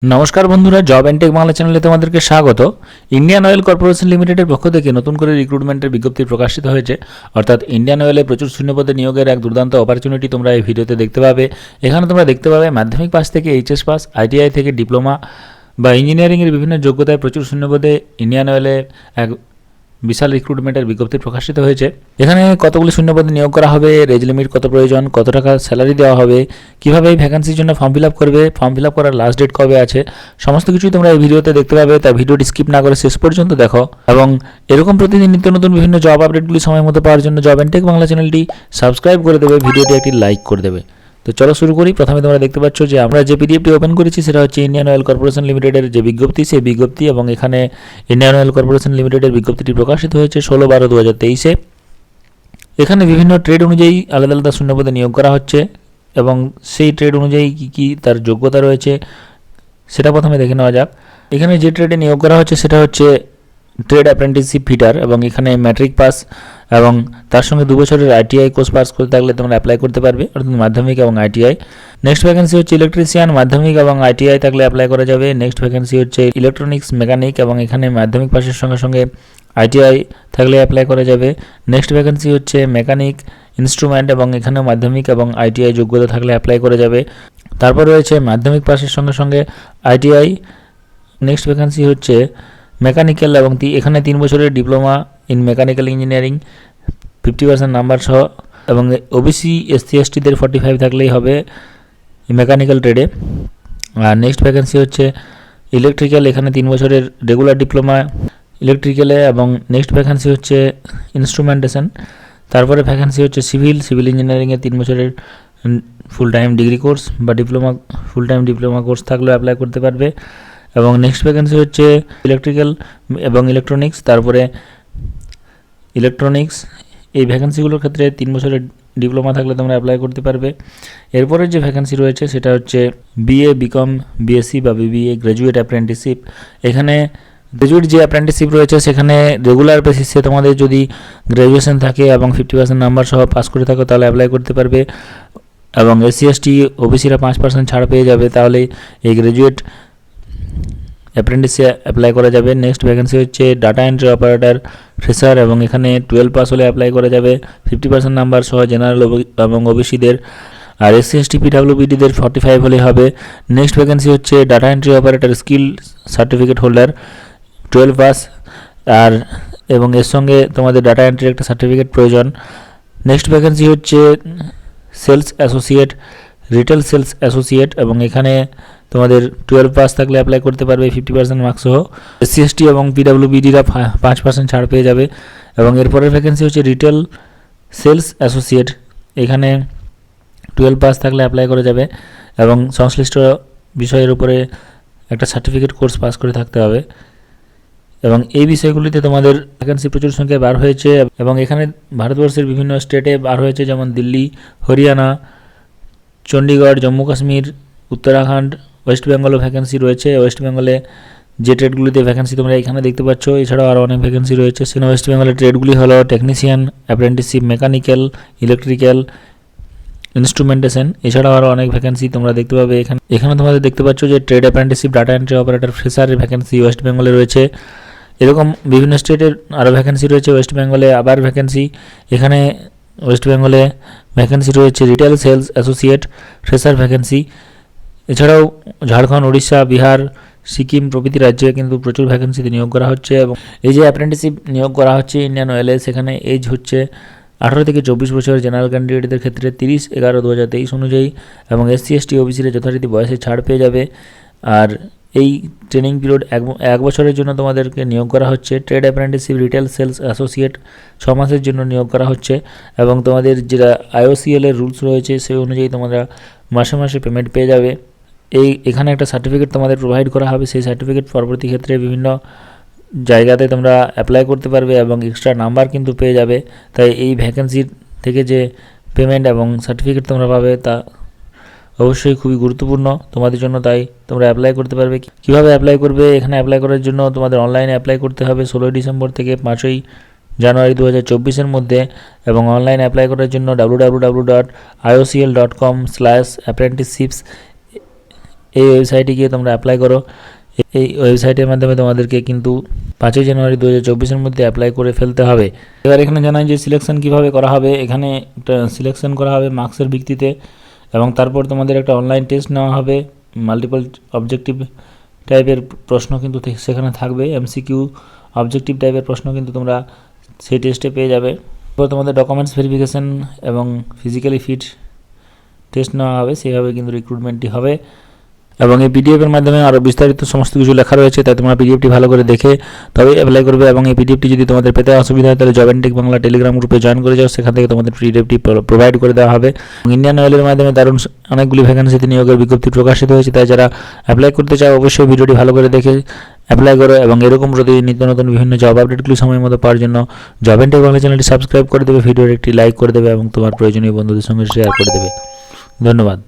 নমস্কার বন্ধুরা, job and tech Bangla চ্যানেলে তোমাদেরকে স্বাগত। ইন্ডিয়ান অয়েল কর্পোরেশন লিমিটেডের পক্ষ থেকে নতুন করে রিক্রুটমেন্টের বিজ্ঞপ্তি প্রকাশিত হয়েছে। অর্থাৎ ইন্ডিয়ান অয়েলে প্রচুর শূন্যপদে নিয়োগের এক দুর্দান্ত অপরচুনিটি তোমরা এই ভিডিওতে দেখতে পাবে। এখানে তোমরা দেখতে পাবে মাধ্যমিক পাস থেকে এইচএস পাস, আইটিআই থেকে ডিপ্লোমা বা ইঞ্জিনিয়ারিংয়ের বিভিন্ন যোগ্যতায় প্রচুর শূন্যপদে ইন্ডিয়ান অয়েলে এক বিশাল রিক্রুটমেন্টের বিজ্ঞপ্তি প্রকাশিত হয়েছে। এখানে কতগুলি শূন্যপদে নিয়োগ করা হবে, এজ লিমিট কত প্রয়োজন, কত টাকা স্যালারি দেওয়া হবে, কীভাবে এই ভ্যাকেন্সির জন্য ফর্ম ফিল আপ করবে, ফর্ম ফিল আপ করার লাস্ট ডেট কবে আছে, সমস্ত কিছুই তোমরা এই ভিডিওতে দেখতে পাবে। তাই ভিডিওটি স্কিপ না করে শেষ পর্যন্ত দেখো এবং এরকম প্রতিদিন নিত্য নতুন বিভিন্ন জব আপডেটগুলি সময় মতো পাওয়ার জন্য জব অ্যান্ড টেক বাংলা চ্যানেলটি সাবস্ক্রাইব করে দেবে, ভিডিওটি একটি লাইক করে দেবে। তো চলো শুরু করি। প্রথমে তোমরা দেখতে পাচ্ছ যে আমরা যে পিডিএফটি ওপেন করেছি সেটা হচ্ছে ইন্ডিয়ান অয়েল কর্পোরেশন লিমিটেডের যে বিজ্ঞপ্তি, সেই বিজ্ঞপ্তি, এবং এখানে ইন্ডিয়ান অয়েল কর্পোরেশন লিমিটেডের বিজ্ঞপ্তিটি প্রকাশিত হয়েছে 16/12/2023-এ। এখানে বিভিন্ন ট্রেড অনুযায়ী আলাদা আলাদা শূন্যপদে নিয়োগ করা হচ্ছে এবং সেই ট্রেড অনুযায়ী কী কী তার যোগ্যতা রয়েছে সেটা প্রথমে দেখে নেওয়া যাক। এখানে যে ট্রেডে নিয়োগ করা হচ্ছে সেটা হচ্ছে ট্রেড অ্যাপ্রেন্টিসশিপ ফিটার, এবং এখানে ম্যাট্রিক পাস এবং তার সঙ্গে 2 বছরের আইটিআই কোর্স পাস করতে থাকলে তোমরা অ্যাপ্লাই করতে পারবে, অর্থাৎ মাধ্যমিক এবং আইটিআই। নেক্সট ভ্যাকেন্সি হচ্ছে ইলেকট্রিশিয়ান, মাধ্যমিক এবং আইটিআই থাকলে অ্যাপ্লাই করা যাবে। নেক্সট ভ্যাকেন্সি হচ্ছে ইলেকট্রনিক্স মেকানিক, এবং এখানে মাধ্যমিক পাসের সঙ্গে সঙ্গে আইটিআই থাকলে অ্যাপ্লাই করা যাবে। নেক্সট ভ্যাকেন্সি হচ্ছে মেকানিক ইনস্ট্রুমেন্ট, এবং এখানেও মাধ্যমিক এবং আইটিআই যোগ্যতা থাকলে অ্যাপ্লাই করা যাবে। তারপর রয়েছে মাধ্যমিক পাসের সঙ্গে সঙ্গে আইটিআই। নেক্সট ভ্যাকেন্সি হচ্ছে মেকানিক্যাল, এবং এখানে 3 বছরের diploma in mechanical engineering 50% number সহ, এবং ওবিসি এসসি এসটিদের 45 থাকলেই হবে মেকানিক্যাল ট্রেডে। আর নেক্সট ভ্যাকেন্সি হচ্ছে ইলেকট্রিক্যাল, এখানে 3 বছরের রেগুলার ডিপ্লোমা ইলেকট্রিক্যালে, এবং নেক্সট ভ্যাকেন্সি হচ্ছে ইনস্ট্রুমেন্টেশন। তারপরে ভ্যাকেন্সি হচ্ছে সিভিল ইঞ্জিনিয়ারিংয়ে 3 বছরের ফুল টাইম ডিগ্রি কোর্স বা ফুল টাইম ডিপ্লোমা কোর্স থাকলেও অ্যাপ্লাই করতে পারবে। এবং নেক্সট ভ্যাকেন্সি হচ্ছে ইলেকট্রিক্যাল এবং ইলেকট্রনিক্স। তারপরে ইলেকট্রনিক্স, এই ভ্যাকেন্সিগুলোর ক্ষেত্রে 3 বছরের ডিপ্লোমা থাকলে তোমরা অ্যাপ্লাই করতে পারবে। এরপরের যে ভ্যাকেন্সি রয়েছে সেটা হচ্ছে বিএ, বিকম, বিএসসি বা বিবিএ গ্র্যাজুয়েট অ্যাপ্রেন্টিসশিপ। এখানে গ্র্যাজুয়েট যে অ্যাপ্রেন্টিসশিপ রয়েছে সেখানে রেগুলার বেসিসে তোমাদের যদি গ্র্যাজুয়েশন থাকে এবং 50% নাম্বার সহ পাস করে থাকো তাহলে অ্যাপ্লাই করতে পারবে, এবং এসসি এসটি ওবিসিরা 5% ছাড় পেয়ে যাবে, তাহলে এই গ্র্যাজুয়েট অ্যাপ্রেন্টিসে অ্যাপ্লাই করা যাবে। নেক্সট ভ্যাকেন্সি হচ্ছে ডাটা এন্ট্রি অপারেটর ফ্রেশার, এবং এখানে 12 পাস হলে অ্যাপ্লাই করা যাবে, 50% নাম্বার সহ জেনারেল এবং ওবিসিদের। আর এসসি এসটি পিডাব্লিউবিডিদের 45 হলে হবে। নেক্সট ভ্যাকেন্সি হচ্ছে data entry operator skill certificate holder 12 pass, আর এবং এর সঙ্গে তোমাদের ডাটা এন্ট্রির একটা সার্টিফিকেট প্রয়োজন। নেক্সট ভ্যাকেন্সি হচ্ছে sales associate, retail sales associate, এবং এখানে তোমাদের 12 পাস থাকলে অ্যাপ্লাই করতে পারবে 50% মার্কস সহ। এসসি এসটি এবং পিডাব্লিউবিডিরা 5% ছাড় পেয়ে যাবে। এবং এরপরের ভ্যাকেন্সি হচ্ছে রিটেল সেলস অ্যাসোসিয়েট, এখানে 12 পাস থাকলে অ্যাপ্লাই করা যাবে এবং সংশ্লিষ্ট বিষয়ের উপরে একটা সার্টিফিকেট কোর্স পাস করে থাকতে হবে। এবং এই বিষয়গুলিতে তোমাদের ভ্যাকেন্সি প্রচুর সংখ্যায় বার হয়েছে, এবং এখানে ভারতবর্ষের বিভিন্ন স্টেটে বার হয়েছে, যেমন দিল্লি, হরিয়ানা, চণ্ডীগড়, জম্মু কাশ্মীর, উত্তরাখণ্ড, ওয়েস্ট বেঙ্গলও ভ্যাকেন্সি রয়েছে। ওয়েস্ট বেঙ্গলে যে ট্রেডগুলিতে ভ্যাকেন্সি তোমরা এখানে দেখতে পাচ্ছ, এছাড়াও আরও অনেক ভ্যাকেন্সি রয়েছে। সেখানে ওয়েস্ট বেঙ্গলের ট্রেডগুলি হলো technician, apprenticeship, mechanical, electrical, instrumentation, এছাড়াও আরও অনেক ভ্যাকেন্সি তোমরা দেখতে পাবে। এখানে তোমাদের দেখতে পাচ্ছ যে trade apprenticeship, data entry operator ফ্রেশারের ভ্যাকেন্সি ওয়েস্ট বেঙ্গলে রয়েছে। এরকম বিভিন্ন স্টেটের আরও ভ্যাকেন্সি রয়েছে। ওয়েস্ট বেঙ্গলে আবার ভ্যাকেন্সি, এখানে ওয়েস্ট বেঙ্গলে ভ্যাকেন্সি রয়েছে retail sales associate fresher vacancy. এছাড়াও ঝাড়খণ্ড, উড়িষ্যা, বিহার, সিকিম প্রভৃতি রাজ্যে কিন্তু প্রচুর ভ্যাকেন্সিতে নিয়োগ করা হচ্ছে। এবং এই যে অ্যাপ্রেন্টিসশিপ নিয়োগ করা হচ্ছে ইন্ডিয়ান অয়েলে, সেখানে এজ হচ্ছে 18 থেকে 24 বছর জেনারেল ক্যান্ডিডেটদের ক্ষেত্রে 30/11/2023 অনুযায়ী, এবং এসসি এসটি ওবিসিরা যথারীতি বয়সে ছাড় পেয়ে যাবে। আর এই ট্রেনিং পিরিয়ড 1 বছরের জন্য তোমাদেরকে নিয়োগ করা হচ্ছে। Trade apprenticeship, retail sales associate 6 মাসের জন্য নিয়োগ করা হচ্ছে, এবং তোমাদের যেটা IOCL এর রুলস রয়েছে সেই অনুযায়ী তোমরা মাসে মাসে পেমেন্ট পেয়ে যাবে। এখানে একটা সার্টিফিকেট তোমাদের প্রোভাইড করা হবে, সেই সার্টিফিকেট পরবর্তী ক্ষেত্রে বিভিন্ন জায়গাতে তোমরা অ্যাপ্লাই করতে পারবে এবং এক্সট্রা নাম্বার কিন্তু পেয়ে যাবে। তাই এই ভ্যাকেন্সির থেকে যে পেমেন্ট এবং সার্টিফিকেট তোমরা পাবে তা অবশ্যই খুবই গুরুত্বপূর্ণ তোমাদের জন্য, তাই তোমরা অ্যাপ্লাই করতে পারবে। কীভাবে অ্যাপ্লাই করবে? এখানে অ্যাপ্লাই করার জন্য তোমাদের অনলাইনে অ্যাপ্লাই করতে হবে 16 ডিসেম্বর থেকে 5 জানুয়ারি 2024-এর মধ্যে, এবং অনলাইন অ্যাপ্লাই করার জন্য www.iocl.com/apprenticeships এই ওয়েবসাইটে গিয়ে তোমরা অ্যাপ্লাই করো। এই ওয়েবসাইটের মাধ্যমে তোমাদেরকে কিন্তু 5ই জানুয়ারি 2024-এর মধ্যে অ্যাপ্লাই করে ফেলতে হবে। এবার এখানে জানাই যে সিলেকশন কিভাবে করা হবে। এখানে একটা সিলেকশন করা হবে মার্কসের ভিত্তিতে, এবং তারপর তোমাদের একটা অনলাইন টেস্ট নেওয়া হবে। মাল্টিপল অবজেক্টিভ টাইপের প্রশ্ন কিন্তু সেখানে থাকবে, এমসিকিউ অবজেক্টিভ টাইপের প্রশ্ন কিন্তু তোমরা সেই টেস্টে পেয়ে যাবে। এরপর তোমাদের ডকুমেন্টস ভেরিফিকেশন এবং ফিজিক্যালি ফিট টেস্ট নেওয়া হবে, সেইভাবে কিন্তু রিক্রুটমেন্টটি হবে। এবং এই পিডিএফের মাধ্যমে আরও বিস্তারিত সমস্ত কিছু লেখা রয়েছে, তাই তোমরা পিডিএফটি ভালো করে দেখে তবেই অ্যাপ্লাই করবে। এবং এই পিডিএফটি যদি তোমাদের পেতে অসুবিধা হয় তাহলে job and tech Bangla telegram গ্রুপে জয়েন করে যাও, সেখান থেকে তোমাদের পিডিএফটি প্রোভাইড করে দেওয়া হবে। ইন্ডিয়ান অয়েলের মাধ্যমে দারুণ অনেকগুলি ভ্যাকেন্সিতে নিয়োগের বিজ্ঞপ্তি প্রকাশিত হয়েছে, তাই যারা অ্যাপ্লাই করতে চাও অবশ্যই ভিডিওটি ভালো করে দেখে অ্যাপ্লাই করো। এবং এরকম প্রতিদিন নিত্য নতুন বিভিন্ন জব আপডেটগুলি সময় মতো পাওয়ার জন্য জব অ্যান্ড টেক বাংলা চ্যানেলটি সাবস্ক্রাইব করে দেবে, ভিডিওর একটি লাইক করে দেবে এবং তোমার প্রয়োজনীয় বন্ধুদের সঙ্গে শেয়ার করে দেবে। ধন্যবাদ।